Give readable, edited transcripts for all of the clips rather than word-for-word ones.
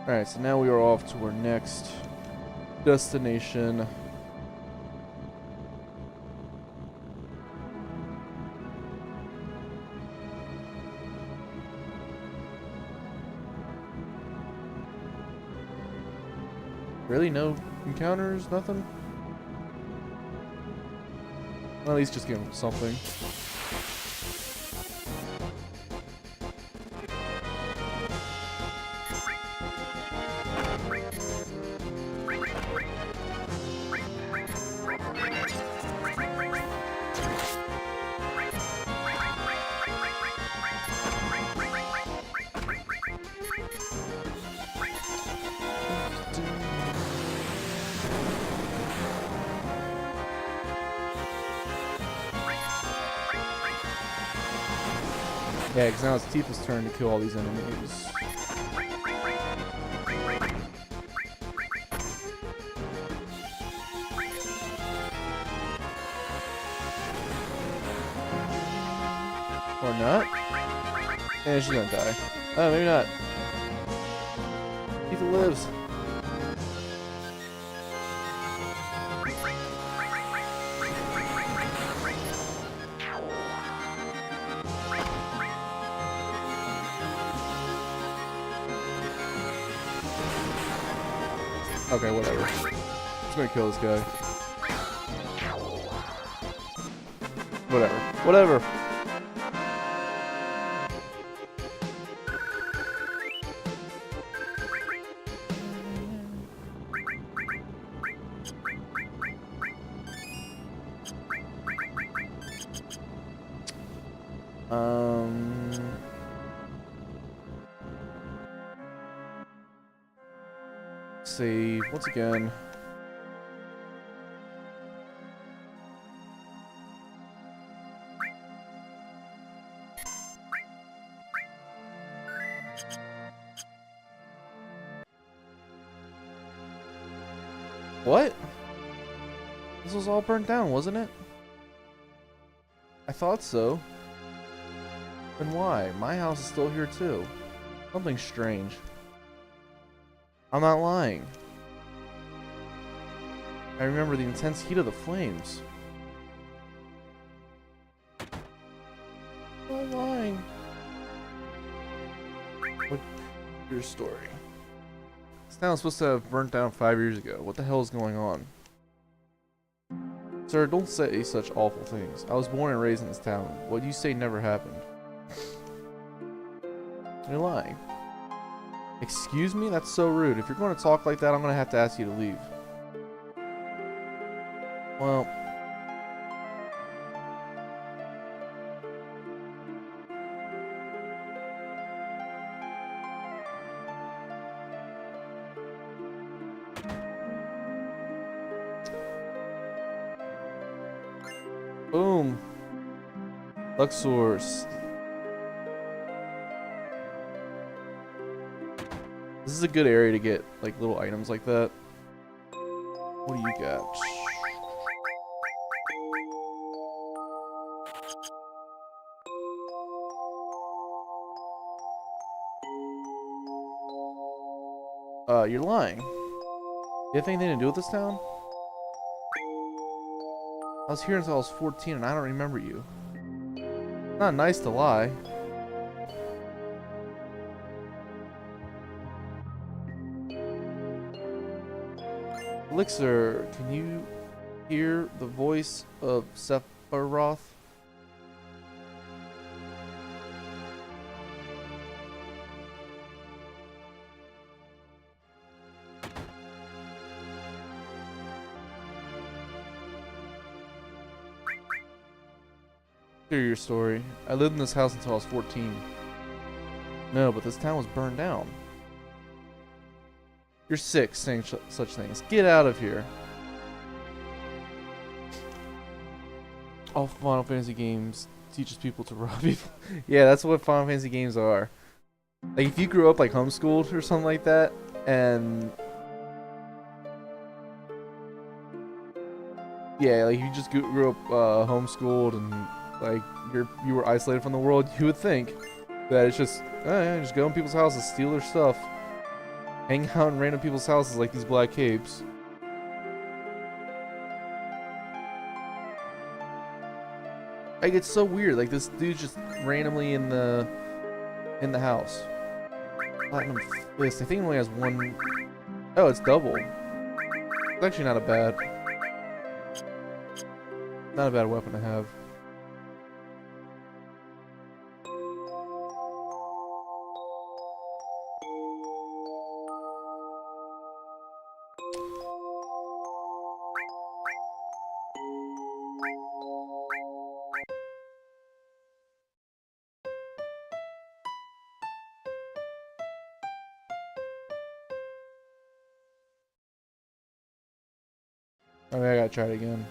Alright, so now we are off to our next destination. Really? No encounters? Nothing? Well, at least just give him something. Yeah, because now it's Tifa's turn to kill all these enemies. Or not. And she's gonna die. Oh, maybe not. Tifa lives. Okay, whatever. Just gonna kill this guy. Whatever. Whatever. Save once again. What? This was all burnt down, wasn't it? I thought so. Then why? My house is still here too. Something strange. I'm not lying. I remember the intense heat of the flames. I'm not lying. What's your story? This town was supposed to have burnt down 5 years ago. What the hell is going on? Sir, don't say such awful things. I was born and raised in this town. What you say never happened. You're lying. Excuse me? That's so rude. If you're going to talk like that, I'm going to have to ask you to leave. Well... Boom. Luxors. This is a good area to get like little items like that. What do you got? You're lying. You have anything to do with this town? I was here until I was 14 and I don't remember you. Not nice to lie. Elixir, can you hear the voice of Sephiroth? Hear your story. I lived in this house until I was 14. No, but this town was burned down. You're sick saying such things. Get out of here. All Final Fantasy games teaches people to rob people. Yeah, that's what Final Fantasy games are. Like, if you grew up, like, homeschooled or something like that, and... Yeah, like, you just grew up homeschooled and, like, you were isolated from the world, you would think that it's just, oh yeah, just go in people's houses, steal their stuff, Hang out in random people's houses like these black capes. Like, it's so weird. Like, this dude's just randomly in the house. Platinum fist. I think it only has one. Oh, it's double. It's actually not a bad weapon to have. Okay, I gotta try it again.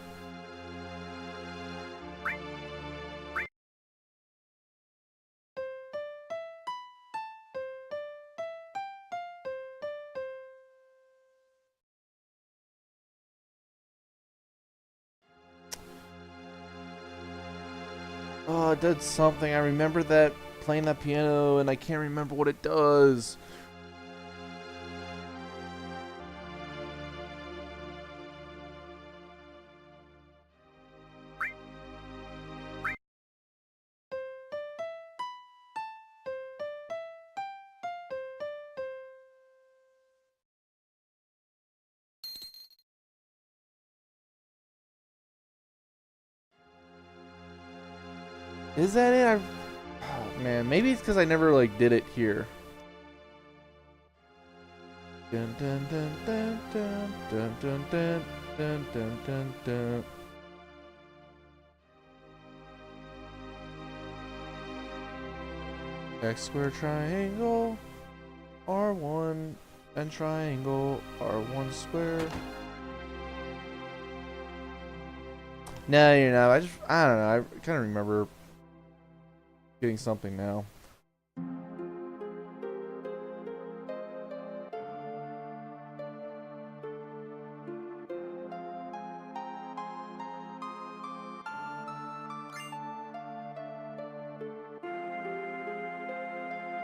Oh, it did something. I remember that playing that piano, and I can't remember what it does. Is that it? Oh, man, maybe it's because I never like did it here. Dun dun dun dun dun dun dun dun dun dun dun dun. X square triangle R1 and triangle R1 square. No, you know, I don't know. I kind of remember getting something now.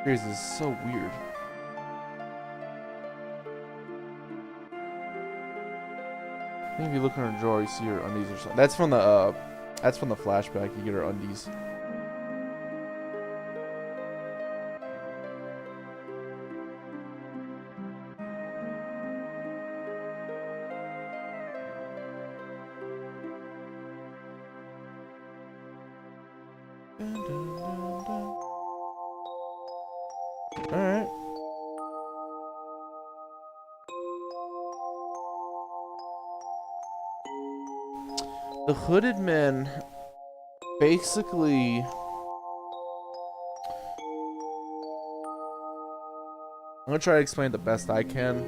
This is so weird. I think if you look in her drawer, you see her undies or something. That's from the flashback. You get her undies. Alright. The hooded men basically... I'm gonna try to explain it the best I can,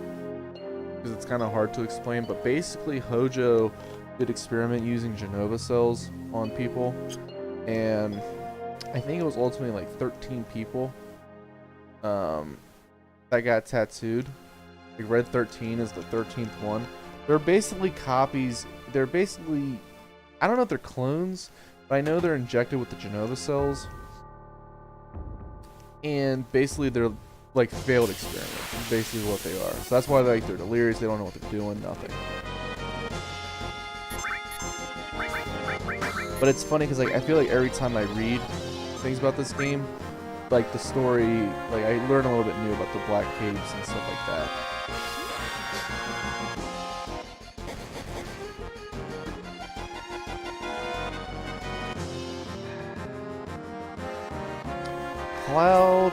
because it's kind of hard to explain, but basically Hojo did experiment using Genova cells on people, and I think it was ultimately like 13 people that got tattooed. Like Red 13 is the 13th one. They're basically copies. They're basically, I don't know if they're clones, but I know they're injected with the Genova cells. And basically they're like failed experiments, is basically what they are. So that's why they're delirious, they don't know what they're doing, nothing. But it's funny because like I feel like every time I read things about this game, like the story, like I learn a little bit new about the Black Caves and stuff like that. Cloud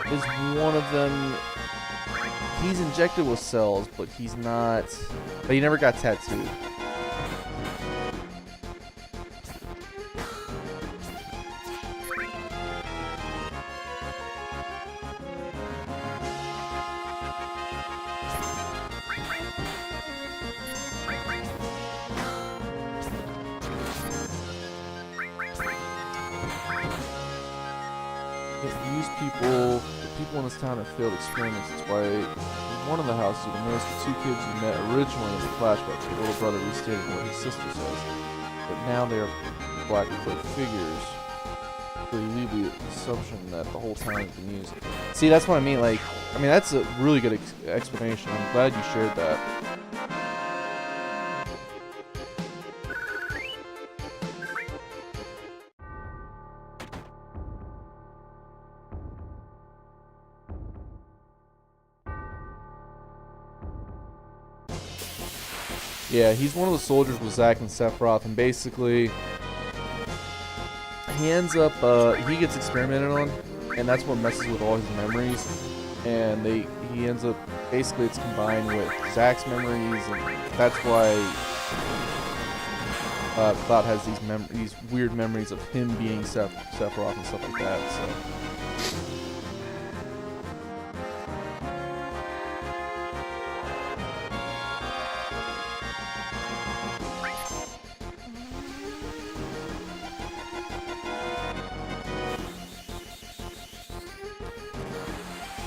is one of them. He's injected with cells, but he's not. But he never got tattooed. People in this town have failed experiments. That's why one of the houses you notice the two kids you met originally in the flashbacks. The little brother restated what his sister says, but now they are black cloaked figures. So you leave the assumption that the whole town has been used. See, that's what I mean. Like, I mean, that's a really good explanation. I'm glad you shared that. Yeah, he's one of the soldiers with Zack and Sephiroth, and basically he ends up, he gets experimented on, and that's what messes with all his memories. And he ends up, basically it's combined with Zack's memories, and that's why Cloud has these weird memories of him being Sephiroth and stuff like that. So.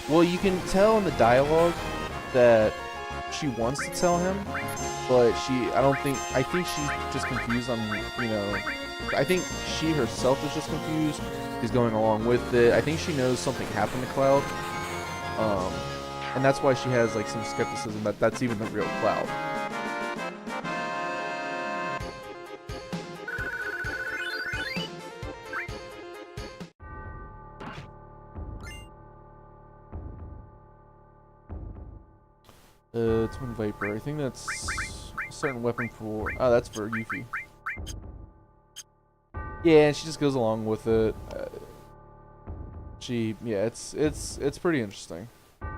Well, you can tell in the dialogue that she wants to tell him, but I think she's just confused on, you know, I think she herself is just confused. She's going along with it. I think she knows something happened to Cloud, and that's why she has, like, some skepticism that that's even the real Cloud. Twin Viper. I think that's a certain weapon for. Oh, that's for Yuffie. Yeah, and she just goes along with it. Yeah, it's pretty interesting. And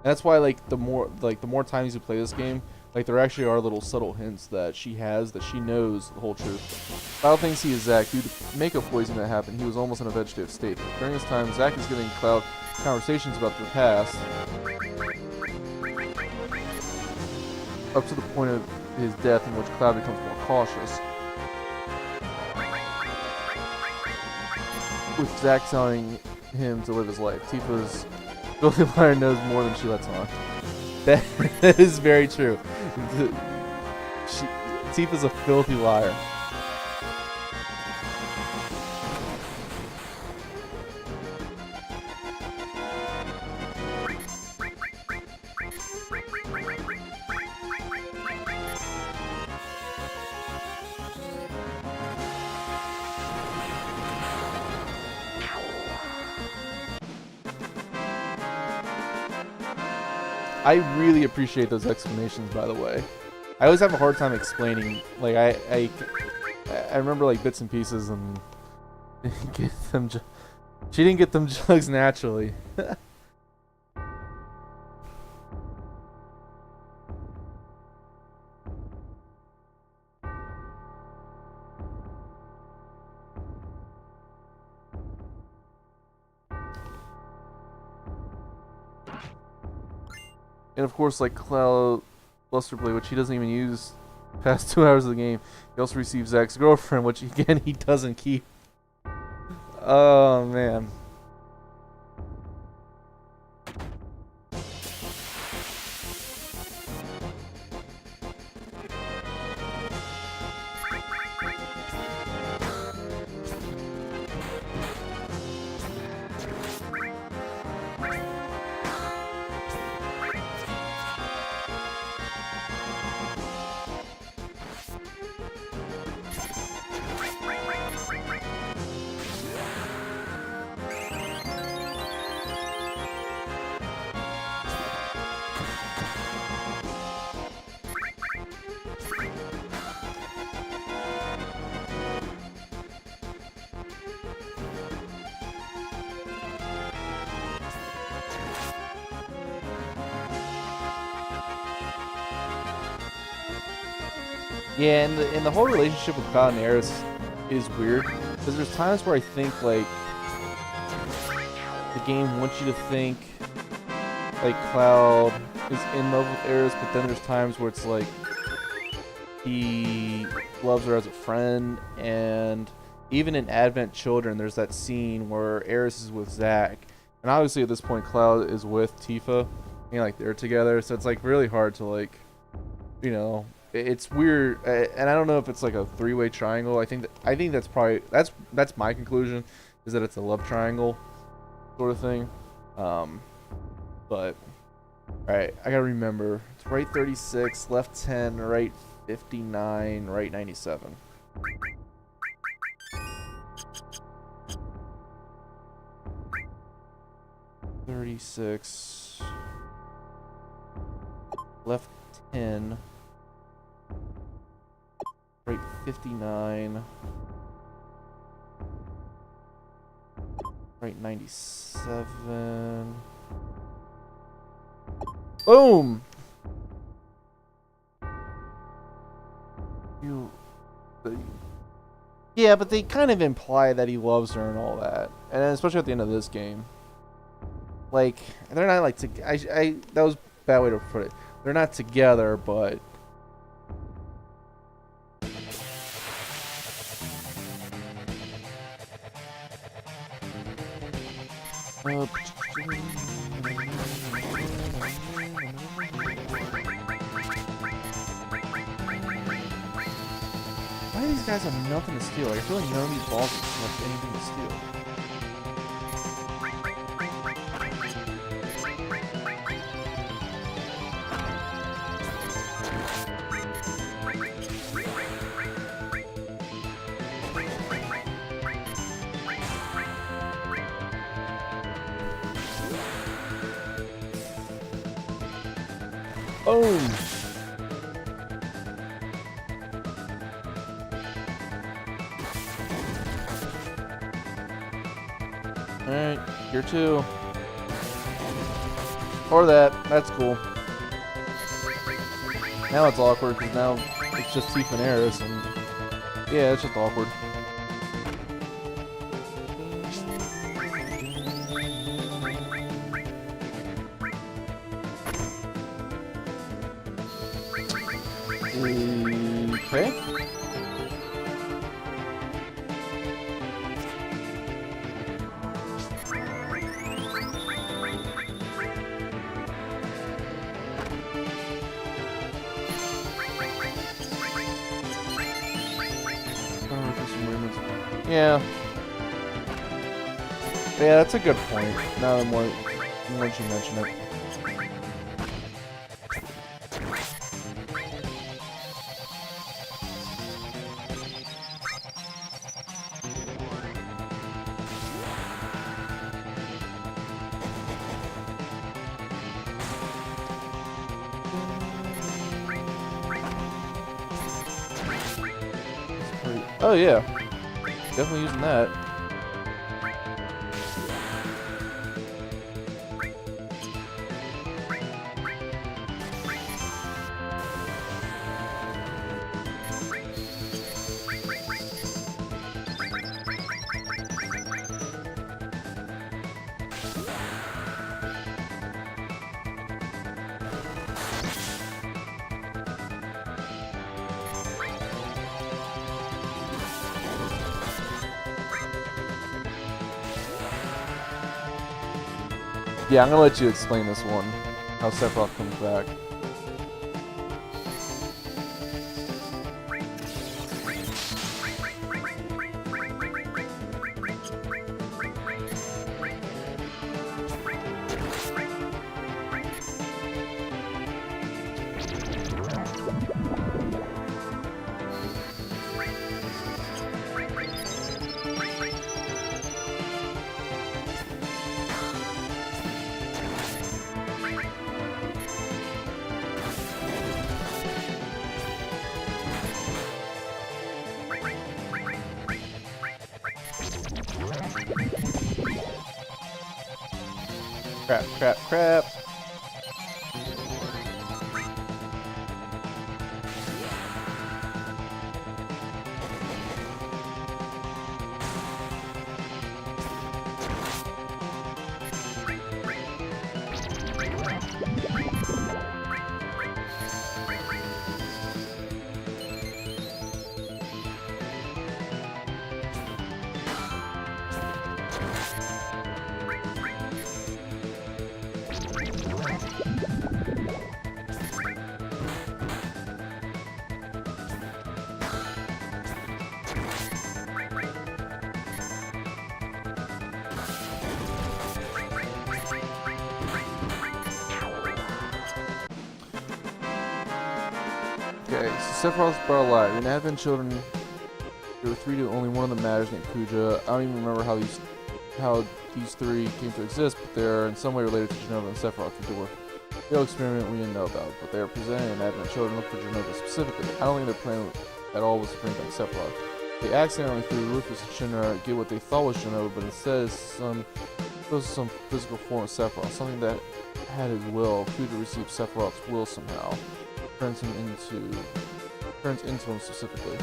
that's why, like, the more times you play this game, like, there actually are little subtle hints that she knows the whole truth. Cloud thinks he is Zack due to makeup poisoning that happened. He was almost in a vegetative state. During this time, Zack is giving Cloud conversations about the past, up to the point of his death, in which Cloud becomes more cautious, with Zack telling him to live his life. Tifa's filthy liar knows more than she lets on. That is very true. Tifa's a filthy liar. I really appreciate those explanations, by the way. I always have a hard time explaining. Like, I remember, like, bits and pieces, and get them. She didn't get them jugs naturally. And of course, like, Cloud Lusterblade, which he doesn't even use past 2 hours of the game. He also receives Zack's girlfriend, which again he doesn't keep. Oh man. Yeah, and the whole relationship with Cloud and Aeris is weird, because there's times where I think, like, the game wants you to think, like, Cloud is in love with Aeris, but then there's times where it's like he loves her as a friend. And even in Advent Children, there's that scene where Aeris is with Zack, and obviously at this point Cloud is with Tifa, and, like, they're together, so it's, like, really hard to, like, you know, it's weird. And I don't know if it's like a three-way triangle. I think that's probably that's my conclusion, is that it's a love triangle sort of thing. But alright, I gotta remember. It's right 36, left 10, right 59, right 97. Left 10, right 59, right 97. Boom! Yeah, but they kind of imply that he loves her and all that, and especially at the end of this game. Like, they're not like that was a bad way to put it. They're not together, but why do these guys have nothing to steal? Like, I feel like none of these bosses have anything to steal. Boom! Alright, here too. Or that. That's cool. Now it's awkward because now it's just Tifa and Eris, and yeah, it's just awkward. Okay. Yeah. Yeah, that's a good point. Now that once you mention it. Oh yeah, definitely using that. Yeah, I'm gonna let you explain this one. How Sephiroth comes back. Crap, crap, crap. Okay, so Sephiroth's brought alive. In Advent Children, there were three to only one of them matters named Kuja. I don't even remember how these three came to exist, but they're in some way related to Jenova and Sephiroth, the dwarf. Real experiment we didn't know about, but they are presented in Advent Children. Look for Jenova specifically. I don't think their plan at all was to bring back Sephiroth. They accidentally threw Rufus and Shinra to get what they thought was Jenova, but instead some physical form of Sephiroth, something that had his will. Kuja received Sephiroth's will somehow. Turns into him specifically.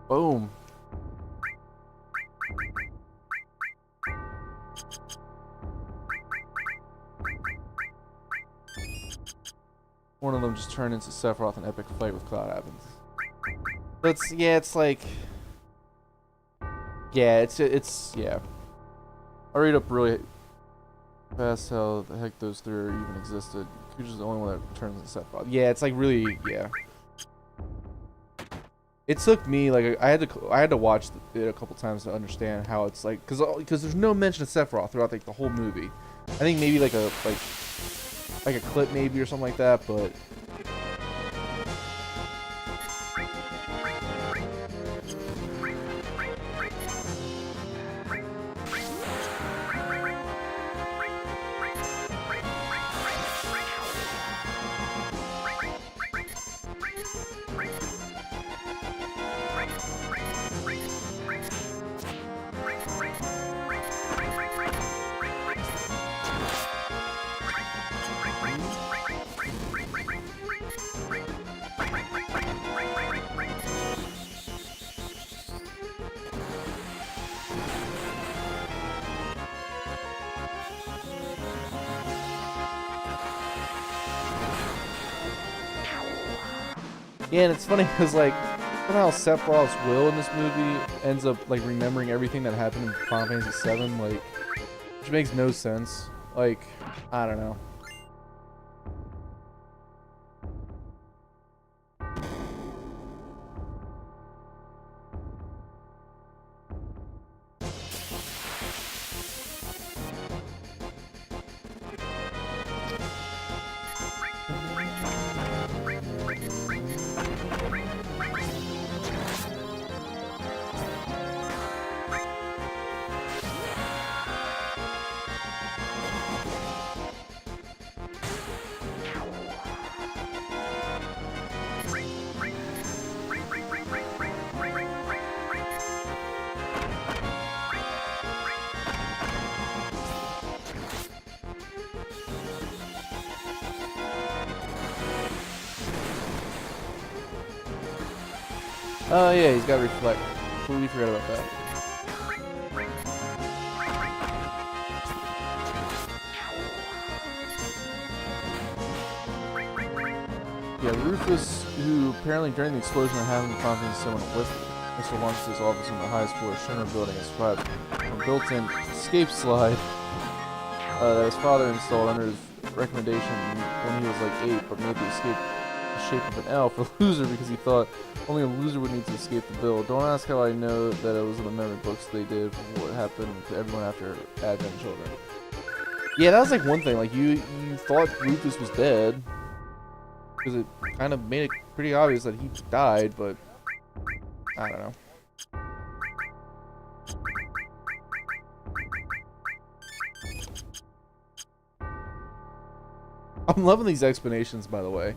Boom. One of them just turned into Sephiroth in epic fight with Cloud happens. It's like yeah. I'll read up really fast how the heck those three even existed. Kuja's the only one that turns into Sephiroth. Yeah, it's like really yeah. It took me like I had to watch it a couple times to understand how it's like because there's no mention of Sephiroth throughout like the whole movie. I think maybe like a clip maybe or something like that, but yeah, and it's funny because like somehow Sephiroth's will in this movie ends up like remembering everything that happened in Final Fantasy VII, like, which makes no sense. Like, I don't know. Oh yeah, he's got reflect. Completely forgot about that. Yeah, Rufus, who apparently during the explosion that happened in Final Fantasy VII with Mr. launched his office on the highest floor of Shinra building and survived a built-in escape slide that his father installed under his recommendation when he was like 8, but made the escape the shape of an L for loser because he thought only a loser would need to escape the build. Don't ask how I know that it was in the memory books they did for what happened to everyone after Advent Children. Yeah, that was like one thing. Like you thought Rufus was dead because it kind of made it pretty obvious that he died, but I don't know. I'm loving these explanations, by the way.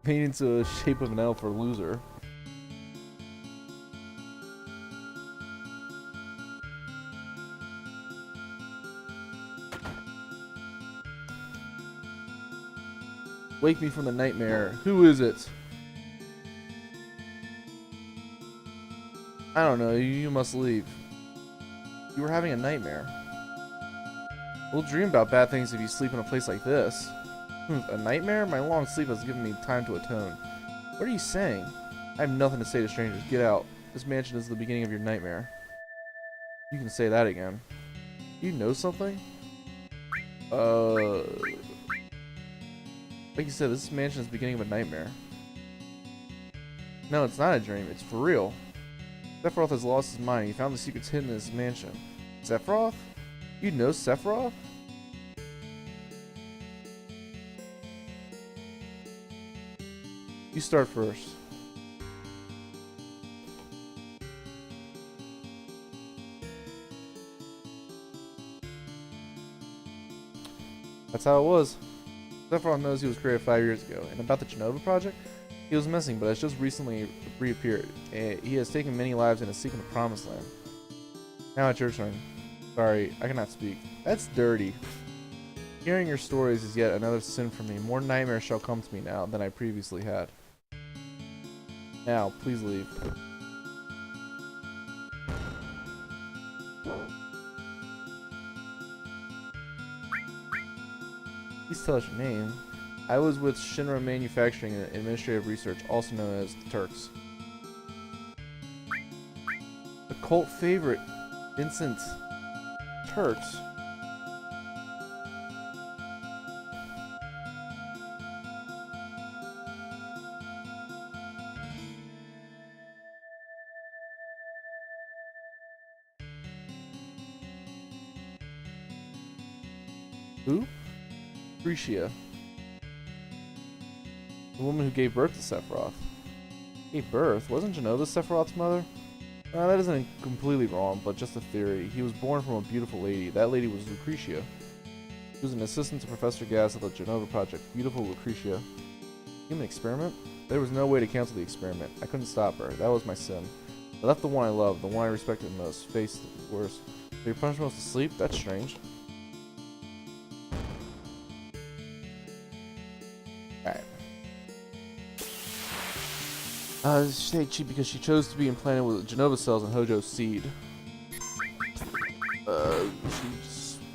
Made into the shape of an L for loser. Wake me from the nightmare. Who is it? I don't know. You must leave. You were having a nightmare. We'll dream about bad things if you sleep in a place like this. A nightmare? My long sleep has given me time to atone. What are you saying? I have nothing to say to strangers. Get out. This mansion is the beginning of your nightmare. You can say that again. You know something? Like you said, this mansion is the beginning of a nightmare. No, it's not a dream. It's for real. Sephiroth has lost his mind. He found the secrets hidden in this mansion. Sephiroth? You know Sephiroth? You start first. That's how it was. Sephiroth knows he was created 5 years ago. And about the Genova project? He was missing, but has just recently reappeared. He has taken many lives and is seeking the promised land. Now it's your turn. Sorry, I cannot speak. That's dirty. Hearing your stories is yet another sin for me. More nightmares shall come to me now than I previously had. Now, please leave. Please tell us your name. I was with Shinra Manufacturing and Administrative Research, also known as the Turks. A cult favorite, Vincent. Turks. Who? Lucretia. The woman who gave birth to Sephiroth. Gave birth? Wasn't Genova Sephiroth's mother? That isn't completely wrong, but just a theory. He was born from a beautiful lady. That lady was Lucretia. She was an assistant to Professor Gas at the Genova Project. Beautiful Lucretia. Human experiment? There was no way to cancel the experiment. I couldn't stop her. That was my sin. I left the one I loved, the one I respected most, faced worse. So your punishment was to sleep? That's strange. Alright. She ate cheap because she chose to be implanted with Genova cells and Hojo's seed.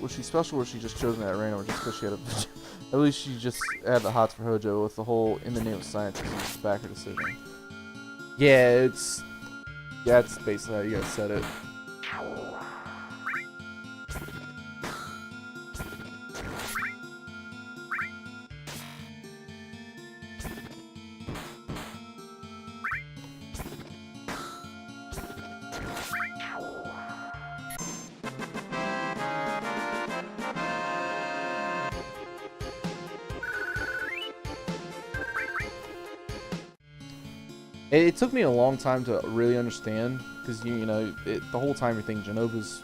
Was she special or was she just chosen at random or just because she had a... At least she just had the hots for Hojo with the whole in the name of science to back her decision. Yeah, that's basically how you guys said it. It took me a long time to really understand, because you know, the whole time you're thinking Genova's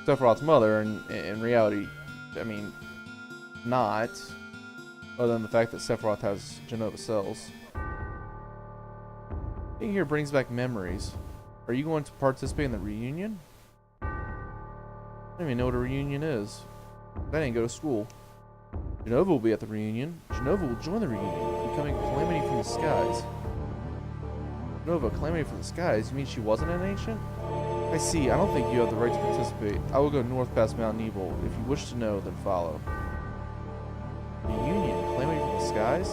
Sephiroth's mother, and in reality, I mean, not, other than the fact that Sephiroth has Genova cells. Being here brings back memories. Are you going to participate in the reunion? I don't even know what a reunion is. I didn't go to school. Genova will be at the reunion. Genova will join the reunion, becoming a calamity from the skies. Nova, calamity from the skies? You mean she wasn't an ancient? I see. I don't think you have the right to participate. I will go north past Mount Nibel. If you wish to know, then follow. Reunion? Calamity from the skies?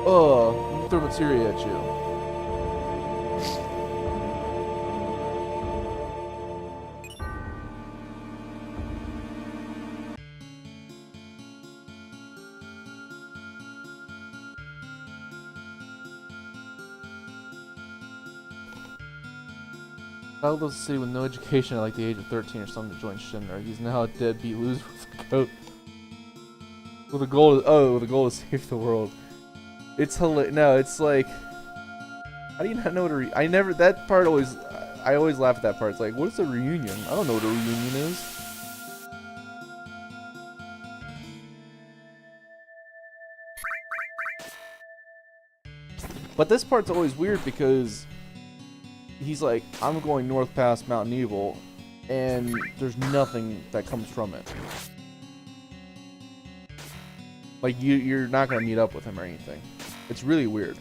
Let me throw materia at you. Child of the city with no education at like the age of 13 or something to join Shinra. He's now a deadbeat loser with a coat. With a goal to save the world. It's hilarious. No, it's like, how do you not know what a I never, that part always, I always laugh at that part. It's like, what is a reunion? I don't know what a reunion is. But this part's always weird because he's like, I'm going north past Mount Nibel, and there's nothing that comes from it. Like, you're not gonna meet up with him or anything. It's really weird.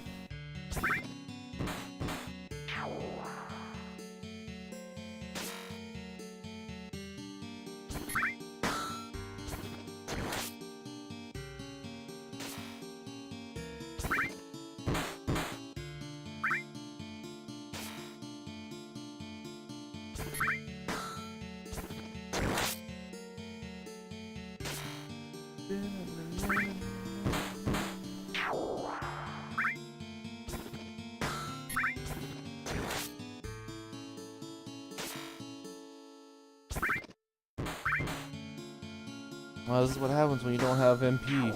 Well, this is what happens when you don't have MP.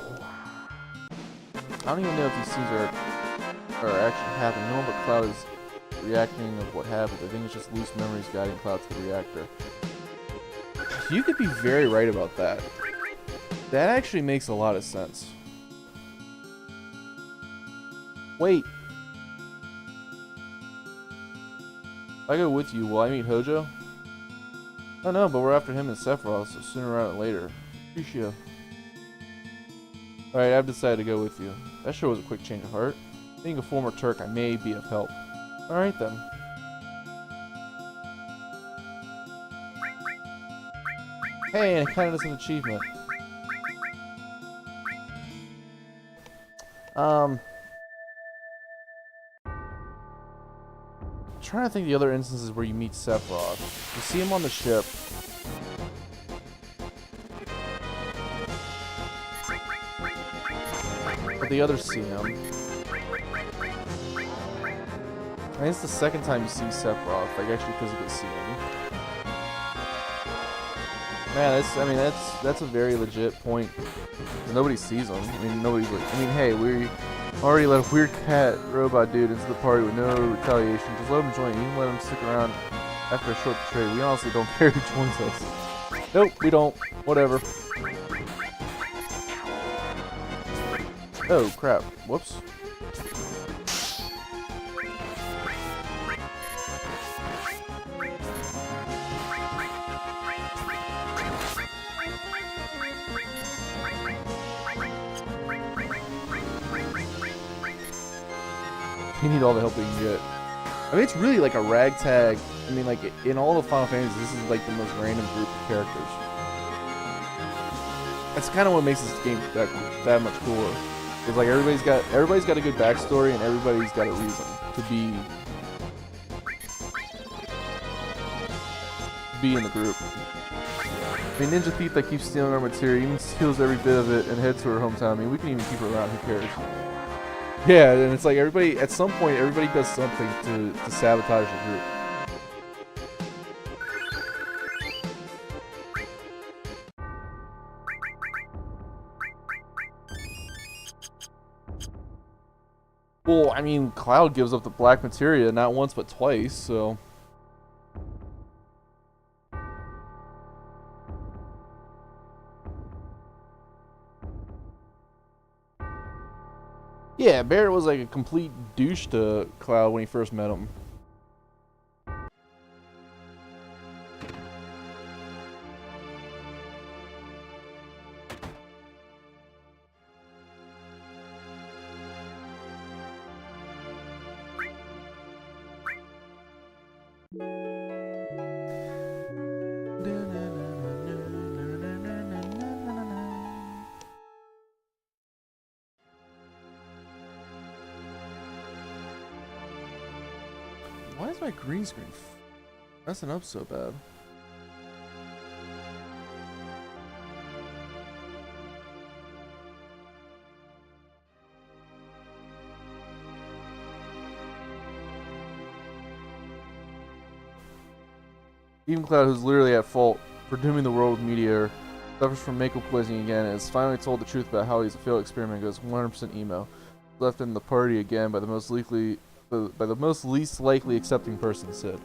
I don't even know if these scenes are actually happening. No, but Cloud is reacting of what happened. I think it's just loose memories guiding Cloud to the reactor. You could be very right about that. That actually makes a lot of sense. Wait. If I go with you, will I meet Hojo? I know, but we're after him and Sephiroth, so sooner rather than later. Appreciate. Alright, I've decided to go with you. That sure was a quick change of heart. Being a former Turk, I may be of help. Alright then. Hey, and it kind of is an achievement. I'm trying to think of the other instances where you meet Sephiroth. You see him on the ship. But the others see him. I think it's the second time you see Sephiroth, like actually physically see him. Man, that's a very legit point. Nobody sees him. I mean, nobody's like, I mean, hey, we already let a weird cat robot dude into the party with no retaliation. Just let him join. You can let him stick around after a short trade. We honestly don't care who joins us. Nope, we don't. Whatever. Oh, crap. Whoops. You need all the help we can get. I mean, it's really like a ragtag. I mean, like, in all the Final Fantasies, this is like the most random group of characters. That's kind of what makes this game that much cooler. It's like everybody's got a good backstory and everybody's got a reason to be in the group. I mean, Ninja Thief that keeps stealing our material, even steals every bit of it and heads to her hometown. I mean, we can even keep her around. Who cares? Yeah, and it's like everybody, at some point, everybody does something to sabotage the group. Well, I mean, Cloud gives up the black materia not once but twice, so... Yeah, Barrett was like a complete douche to Cloud when he first met him. Why is my green screen messing up so bad? Even Cloud, who's literally at fault for dooming the world with Meteor, suffers from Mako poisoning again and is finally told the truth about how he's a failed experiment. Goes 100% emo. Left in the party again by the most least likely accepting person, Sid.